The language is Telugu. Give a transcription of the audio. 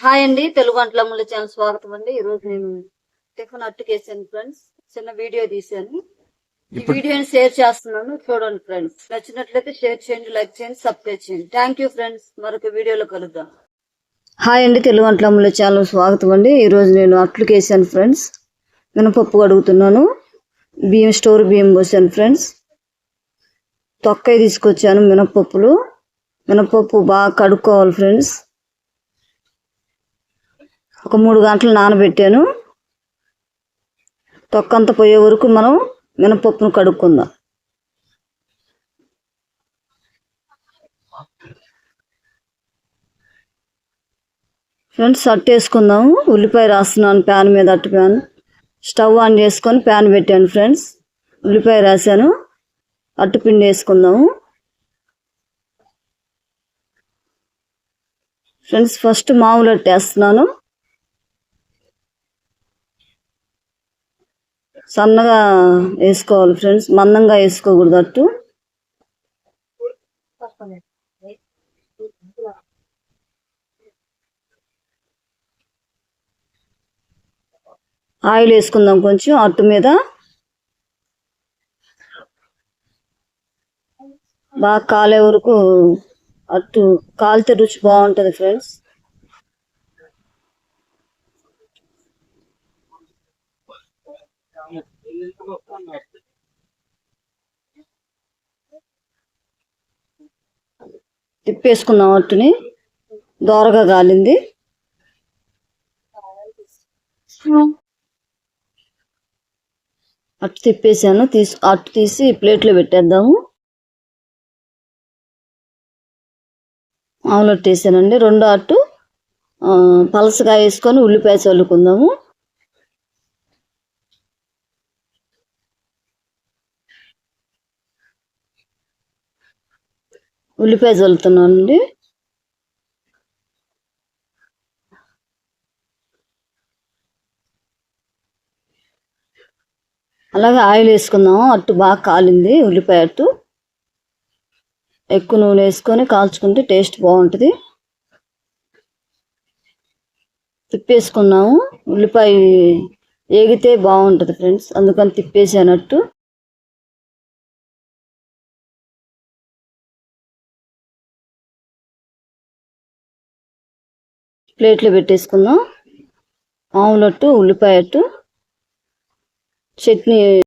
హాయ్ అండి, తెలుగు వంటలమ్మల ఛానల్ స్వాగతం అండి. ఈరోజు నేను టిఫిన్ అట్టుకేసాను ఫ్రెండ్స్. చిన్న వీడియో తీశాను. ఈ వీడియోని షేర్ చేస్తున్నాను, చూడండి ఫ్రెండ్స్. నచ్చినట్లయితే షేర్ చేయండి, లైక్ చేయండి, సబ్స్క్రైబ్ చేయండి. Thank you friends. మరొక వీడియోలో కలుద్దాం. హాయ్ అండి, తెలుగు వంటలమ్మల ఛానల్ స్వాగతం అండి. ఈరోజు నేను అట్లుకేసాను ఫ్రెండ్స్. మినపప్పు కడుగుతున్నాను. స్టోర్ బియ్యం పోసాను ఫ్రెండ్స్. తొక్కయి తీసుకొచ్చాను మినపప్పు బాగా కడుక్కోవాలి ఫ్రెండ్స్. ఒక 3 గంటలు నానబెట్టాను. తొక్కంతా పోయే వరకు మనం మినపప్పును కడుక్కుందాం. ఫ్రెండ్స్, అట్టు వేసుకుందాము. ఉల్లిపాయ రాస్తున్నాను ప్యాన్ మీద, అట్టు ప్యాన్. స్టవ్ ఆన్ చేసుకొని ప్యాన్ పెట్టాను ఫ్రెండ్స్. ఉల్లిపాయ రాశాను. అట్టు పిండి వేసుకుందాము ఫ్రెండ్స్. ఫస్ట్ మామూలు అట్టు వేస్తున్నాను. సన్నగా వేసుకోవాలి ఫ్రెండ్స్, మందంగా వేసుకోకూడదు అట్టు. ఆయిల్ వేసుకుందాం కొంచెం అట్టు మీద. బాగా కాలే వరకు అట్టు కాలితే రుచి బాగుంటుంది ఫ్రెండ్స్. తిప్పేసుకున్నాం అట్టుని. దోరగా కాలింది. అట్టు తిప్పేసాను. అట్టు తీసి ప్లేట్లో పెట్టేద్దాము. మామూలు అట్టు వేసానండి. రెండో అట్టు పలసగా వేసుకొని ఉల్లిపాయ చల్లుకుందాము. ఉల్లిపాయ చల్లుతున్నానండి. అలాగే ఆయిల్ వేసుకుందాము. అట్టు బాగా కాలింది. ఉల్లిపాయ అట్టు ఎక్కువ నూనె వేసుకొని కాల్చుకుంటే టేస్ట్ బాగుంటుంది. తిప్పేసుకున్నాము. ఉల్లిపాయ ఏగితే బాగుంటుంది ఫ్రెండ్స్, అందుకని తిప్పేసానట్టు. ప్లేట్లో పెట్టేసుకుందాం. మామూలు అట్టు, ఉల్లిపాయ అట్టు, చట్నీ